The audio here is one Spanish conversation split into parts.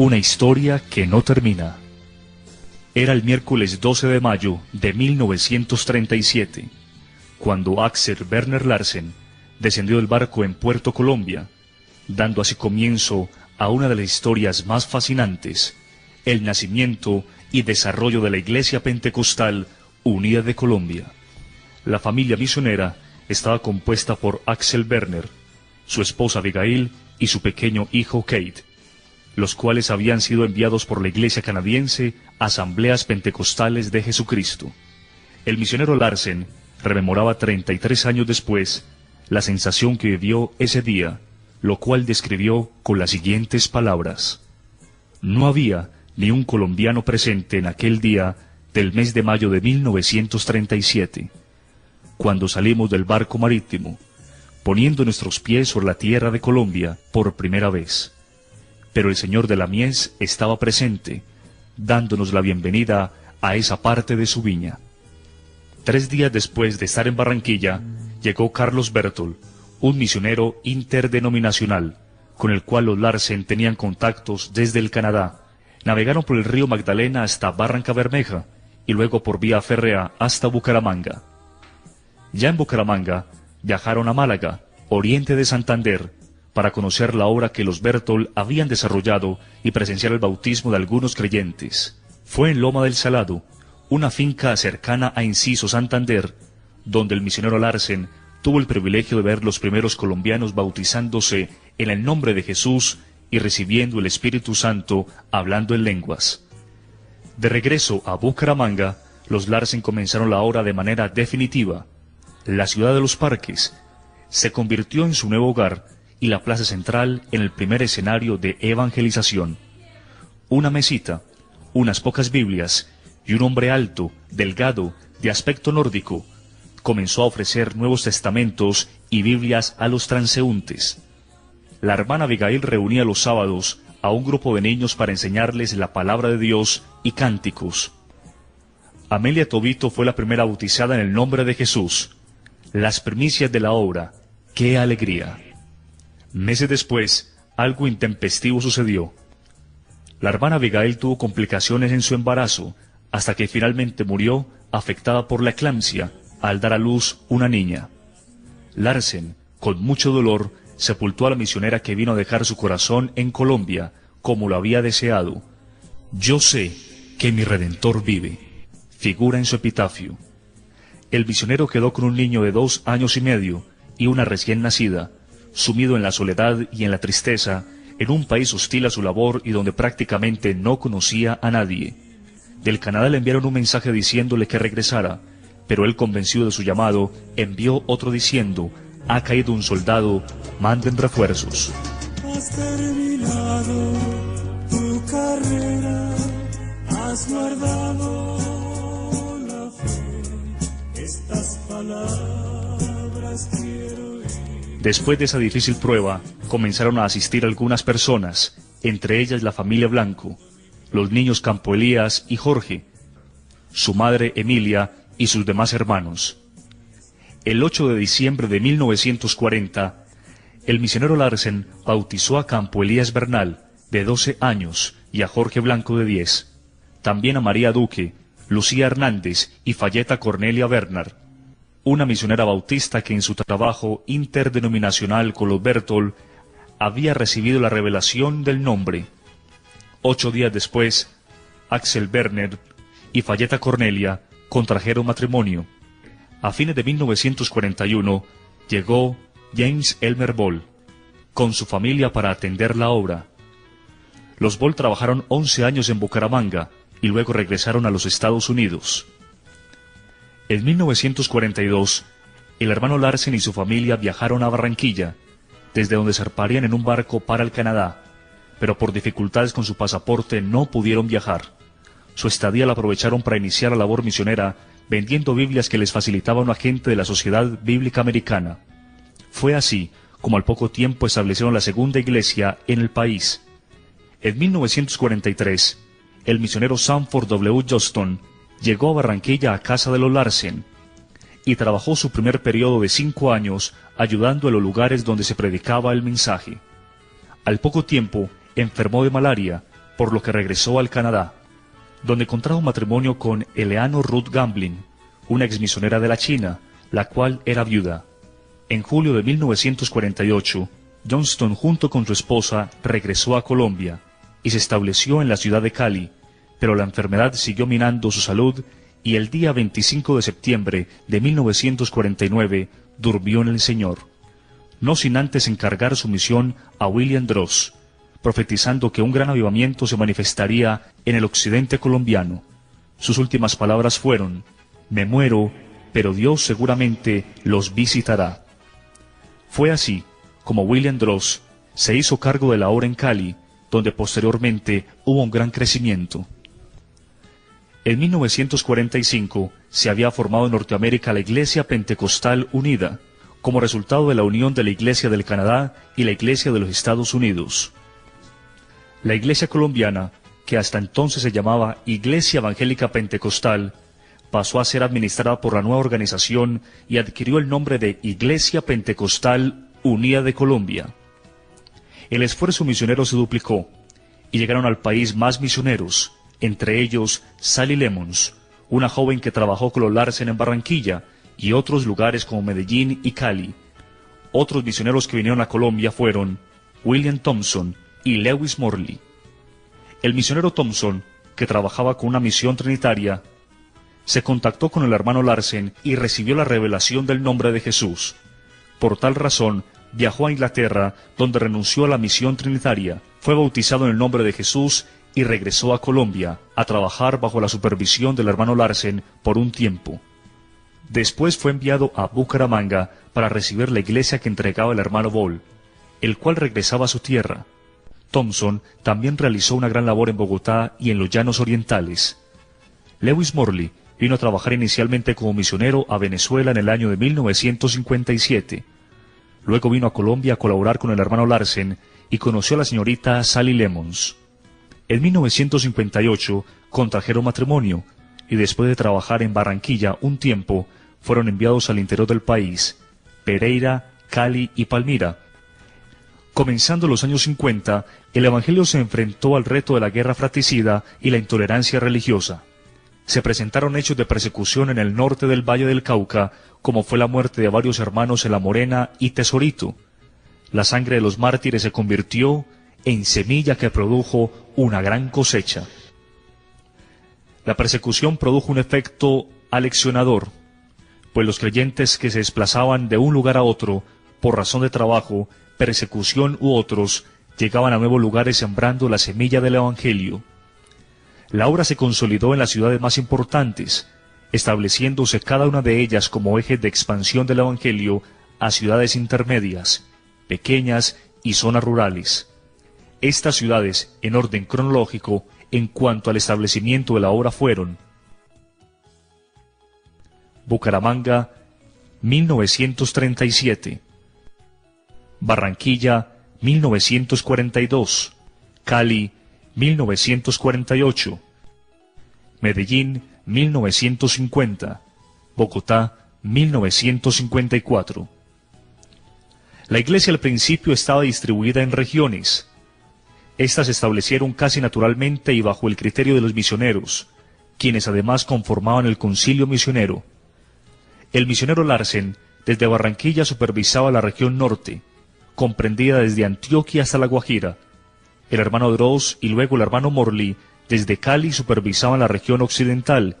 Una historia que no termina. Era el miércoles 12 de mayo de 1937, cuando Axel Werner Larsen descendió del barco en Puerto Colombia, dando así comienzo a una de las historias más fascinantes, el nacimiento y desarrollo de la Iglesia Pentecostal Unida de Colombia. La familia misionera estaba compuesta por Axel Werner, su esposa Abigail y su pequeño hijo Kate, los cuales habían sido enviados por la Iglesia canadiense a Asambleas Pentecostales de Jesucristo. El misionero Larsen rememoraba 33 años después la sensación que vivió ese día, lo cual describió con las siguientes palabras: no había ni un colombiano presente en aquel día del mes de mayo de 1937, cuando salimos del barco marítimo, poniendo nuestros pies sobre la tierra de Colombia por primera vez. Pero el Señor de la Mies estaba presente, dándonos la bienvenida a esa parte de su viña. 3 días después de estar en Barranquilla, llegó Carlos Bertol, un misionero interdenominacional, con el cual los Larsen tenían contactos desde el Canadá. Navegaron por el río Magdalena hasta Barrancabermeja, y luego por vía férrea hasta Bucaramanga. Ya en Bucaramanga, viajaron a Málaga, oriente de Santander, para conocer la obra que los Bertol habían desarrollado y presenciar el bautismo de algunos creyentes. Fue en Loma del Salado, una finca cercana a Enciso, Santander, donde el misionero Larsen tuvo el privilegio de ver los primeros colombianos bautizándose en el nombre de Jesús y recibiendo el Espíritu Santo hablando en lenguas. De regreso a Bucaramanga, los Larsen comenzaron la obra de manera definitiva. La ciudad de los parques se convirtió en su nuevo hogar y la plaza central en el primer escenario de evangelización. Una mesita, unas pocas Biblias y un hombre alto, delgado, de aspecto nórdico, comenzó a ofrecer Nuevos Testamentos y Biblias a los transeúntes. La hermana Abigail reunía los sábados a un grupo de niños para enseñarles la palabra de Dios y cánticos. Amelia Tobito fue la primera bautizada en el nombre de Jesús. Las primicias de la obra. ¡Qué alegría! Meses después, algo intempestivo sucedió. La hermana Abigail tuvo complicaciones en su embarazo, hasta que finalmente murió afectada por la eclampsia al dar a luz una niña. Larsen, con mucho dolor, sepultó a la misionera que vino a dejar su corazón en Colombia, como lo había deseado. Yo sé que mi Redentor vive, figura en su epitafio. El misionero quedó con un niño de 2 años y medio y una recién nacida, sumido en la soledad y en la tristeza, en un país hostil a su labor y donde prácticamente no conocía a nadie. Del Canadá le enviaron un mensaje diciéndole que regresara, pero él, convencido de su llamado, envió otro diciendo: ha caído un soldado, manden refuerzos. Has terminado tu carrera, has guardado la fe, estas palabras quiero oír. Después de esa difícil prueba, comenzaron a asistir algunas personas, entre ellas la familia Blanco, los niños Campo Elías y Jorge, su madre Emilia y sus demás hermanos. El 8 de diciembre de 1940, el misionero Larsen bautizó a Campo Elías Bernal, de 12 años, y a Jorge Blanco, de 10. También a María Duque, Lucía Hernández y Fayeta Cornelia Bernard, una misionera bautista que en su trabajo interdenominacional con los Bertol había recibido la revelación del nombre. 8 días después, Axel Werner y Fayeta Cornelia contrajeron matrimonio. A fines de 1941 llegó James Elmer Ball con su familia para atender la obra. Los Ball trabajaron 11 años en Bucaramanga y luego regresaron a los Estados Unidos. En 1942, el hermano Larsen y su familia viajaron a Barranquilla, desde donde zarparían en un barco para el Canadá, pero por dificultades con su pasaporte no pudieron viajar. Su estadía la aprovecharon para iniciar la labor misionera, vendiendo Biblias que les facilitaba un agente de la Sociedad Bíblica Americana. Fue así como al poco tiempo establecieron la segunda iglesia en el país. En 1943, el misionero Sanford W. Johnston llegó a Barranquilla a casa de los Larsen y trabajó su primer periodo de 5 años ayudando en los lugares donde se predicaba el mensaje. Al poco tiempo enfermó de malaria, por lo que regresó al Canadá, donde contrajo matrimonio con Eleanor Ruth Gamblin, una exmisionera de la China, la cual era viuda. En julio de 1948, Johnston junto con su esposa regresó a Colombia y se estableció en la ciudad de Cali, pero la enfermedad siguió minando su salud y el día 25 de septiembre de 1949 durmió en el Señor, no sin antes encargar su misión a William Droz, profetizando que un gran avivamiento se manifestaría en el occidente colombiano. Sus últimas palabras fueron: «Me muero, pero Dios seguramente los visitará». Fue así como William Droz se hizo cargo de la obra en Cali, donde posteriormente hubo un gran crecimiento. En 1945 se había formado en Norteamérica la Iglesia Pentecostal Unida, como resultado de la unión de la Iglesia del Canadá y la Iglesia de los Estados Unidos. La Iglesia colombiana, que hasta entonces se llamaba Iglesia Evangélica Pentecostal, pasó a ser administrada por la nueva organización y adquirió el nombre de Iglesia Pentecostal Unida de Colombia. El esfuerzo misionero se duplicó, y llegaron al país más misioneros, entre ellos Sally Lemons, una joven que trabajó con los Larsen en Barranquilla y otros lugares como Medellín y Cali. Otros misioneros que vinieron a Colombia fueron William Thompson y Lewis Morley. El misionero Thompson, que trabajaba con una misión trinitaria, se contactó con el hermano Larsen y recibió la revelación del nombre de Jesús. Por tal razón, viajó a Inglaterra, donde renunció a la misión trinitaria, fue bautizado en el nombre de Jesús y regresó a Colombia a trabajar bajo la supervisión del hermano Larsen por un tiempo. Después fue enviado a Bucaramanga para recibir la iglesia que entregaba el hermano Ball, el cual regresaba a su tierra. Thompson también realizó una gran labor en Bogotá y en los Llanos Orientales. Lewis Morley vino a trabajar inicialmente como misionero a Venezuela en el año de 1957. Luego vino a Colombia a colaborar con el hermano Larsen y conoció a la señorita Sally Lemons. En 1958 contrajeron matrimonio y después de trabajar en Barranquilla un tiempo, fueron enviados al interior del país, Pereira, Cali y Palmira. Comenzando los años 50, el Evangelio se enfrentó al reto de la guerra fratricida y la intolerancia religiosa. Se presentaron hechos de persecución en el norte del Valle del Cauca, como fue la muerte de varios hermanos en La Morena y Tesorito. La sangre de los mártires se convirtió en semilla que produjo una gran cosecha. La persecución produjo un efecto aleccionador, pues los creyentes que se desplazaban de un lugar a otro, por razón de trabajo, persecución u otros, llegaban a nuevos lugares sembrando la semilla del Evangelio. La obra se consolidó en las ciudades más importantes, estableciéndose cada una de ellas como eje de expansión del Evangelio a ciudades intermedias, pequeñas y zonas rurales. Estas ciudades, en orden cronológico, en cuanto al establecimiento de la obra fueron: Bucaramanga, 1937, Barranquilla, 1942, Cali, 1948, Medellín, 1950, Bogotá, 1954. La iglesia al principio estaba distribuida en regiones. Estas se establecieron casi naturalmente y bajo el criterio de los misioneros, quienes además conformaban el concilio misionero. El misionero Larsen, desde Barranquilla, supervisaba la región norte, comprendida desde Antioquia hasta La Guajira. El hermano Droz y luego el hermano Morley, desde Cali, supervisaban la región occidental,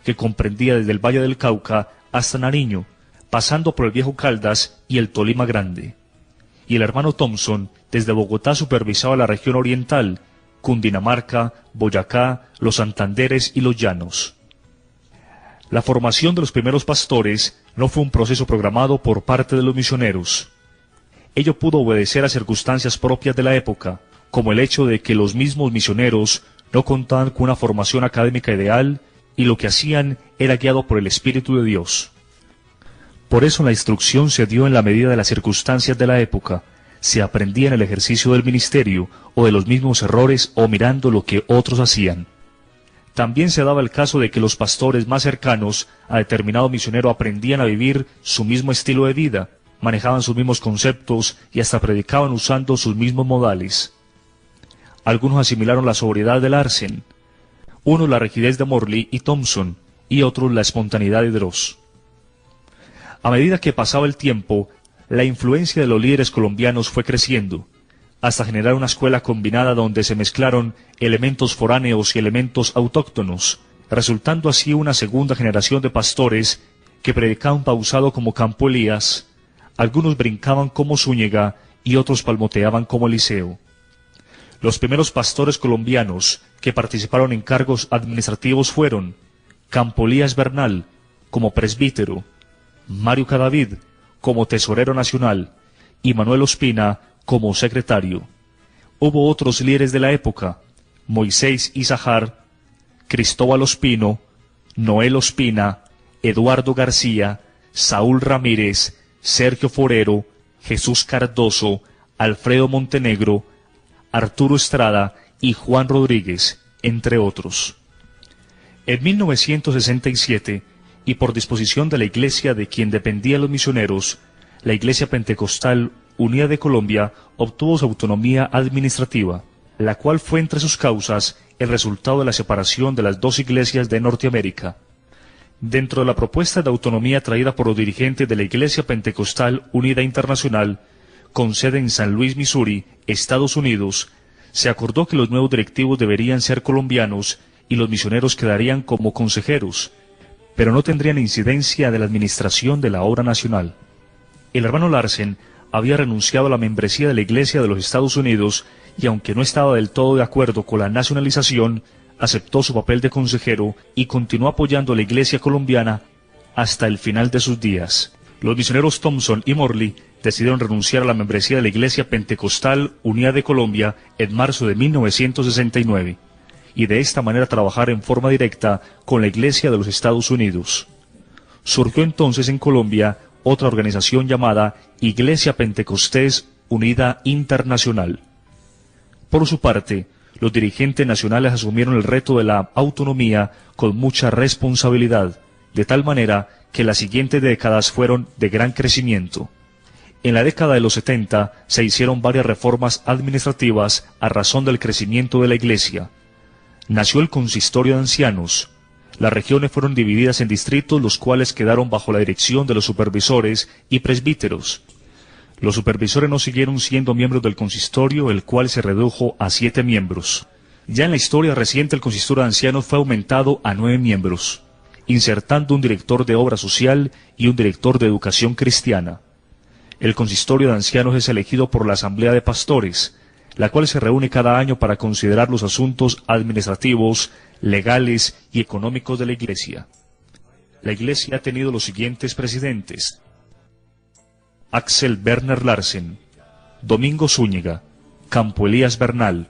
que comprendía desde el Valle del Cauca hasta Nariño, pasando por el Viejo Caldas y el Tolima Grande. Y el hermano Thompson, desde Bogotá, supervisaba la región oriental, Cundinamarca, Boyacá, los Santanderes y los Llanos. La formación de los primeros pastores no fue un proceso programado por parte de los misioneros. Ello pudo obedecer a circunstancias propias de la época, como el hecho de que los mismos misioneros no contaban con una formación académica ideal y lo que hacían era guiado por el Espíritu de Dios. Por eso la instrucción se dio en la medida de las circunstancias de la época, se aprendía en el ejercicio del ministerio o de los mismos errores o mirando lo que otros hacían. También se daba el caso de que los pastores más cercanos a determinado misionero aprendían a vivir su mismo estilo de vida, manejaban sus mismos conceptos y hasta predicaban usando sus mismos modales. Algunos asimilaron la sobriedad de Larsen, unos la rigidez de Morley y Thompson, y otros la espontaneidad de Droz. A medida que pasaba el tiempo, la influencia de los líderes colombianos fue creciendo, hasta generar una escuela combinada donde se mezclaron elementos foráneos y elementos autóctonos, resultando así una segunda generación de pastores que predicaban pausado como Campo Elías, algunos brincaban como Zúñiga y otros palmoteaban como Eliseo. Los primeros pastores colombianos que participaron en cargos administrativos fueron Campo Elías Bernal como presbítero, Mario Cadavid como tesorero nacional y Manuel Ospina como secretario. Hubo otros líderes de la época: Moisés Izahar, Cristóbal Ospino, Noel Ospina, Eduardo García, Saúl Ramírez, Sergio Forero, Jesús Cardoso, Alfredo Montenegro, Arturo Estrada y Juan Rodríguez, entre otros. En 1967, y por disposición de la iglesia de quien dependían los misioneros, la Iglesia Pentecostal Unida de Colombia obtuvo su autonomía administrativa, la cual fue entre sus causas el resultado de la separación de las dos iglesias de Norteamérica. Dentro de la propuesta de autonomía traída por los dirigentes de la Iglesia Pentecostal Unida Internacional, con sede en San Luis, Missouri, Estados Unidos, se acordó que los nuevos directivos deberían ser colombianos y los misioneros quedarían como consejeros, pero no tendrían incidencia de la administración de la obra nacional. El hermano Larsen había renunciado a la membresía de la Iglesia de los Estados Unidos y, aunque no estaba del todo de acuerdo con la nacionalización, aceptó su papel de consejero y continuó apoyando a la Iglesia colombiana hasta el final de sus días. Los misioneros Thompson y Morley decidieron renunciar a la membresía de la Iglesia Pentecostal Unida de Colombia en marzo de 1969, y de esta manera trabajar en forma directa con la Iglesia de los Estados Unidos. Surgió entonces en Colombia otra organización llamada Iglesia Pentecostés Unida Internacional. Por su parte, los dirigentes nacionales asumieron el reto de la autonomía con mucha responsabilidad, de tal manera que las siguientes décadas fueron de gran crecimiento. En la década de los 70 se hicieron varias reformas administrativas a razón del crecimiento de la Iglesia. Nació el Consistorio de Ancianos. Las regiones fueron divididas en distritos, los cuales quedaron bajo la dirección de los supervisores y presbíteros. Los supervisores no siguieron siendo miembros del consistorio, el cual se redujo a 7 miembros. Ya en la historia reciente el consistorio de ancianos fue aumentado a 9 miembros, insertando un director de obra social y un director de educación cristiana. El consistorio de ancianos es elegido por la Asamblea de Pastores, la cual se reúne cada año para considerar los asuntos administrativos, legales y económicos de la Iglesia. La Iglesia ha tenido los siguientes presidentes: Axel Werner Larsen, Domingo Zúñiga, Campo Elías Bernal,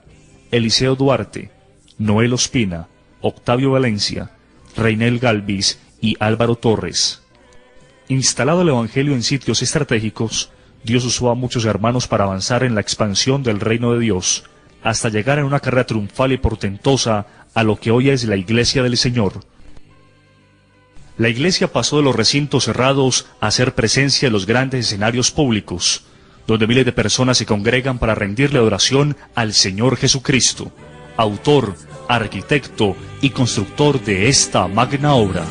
Eliseo Duarte, Noel Ospina, Octavio Valencia, Reinel Galvis y Álvaro Torres. Instalado el Evangelio en sitios estratégicos, Dios usó a muchos hermanos para avanzar en la expansión del reino de Dios, hasta llegar en una carrera triunfal y portentosa a lo que hoy es la Iglesia del Señor. La Iglesia pasó de los recintos cerrados a ser presencia en los grandes escenarios públicos, donde miles de personas se congregan para rendirle adoración al Señor Jesucristo, autor, arquitecto y constructor de esta magna obra.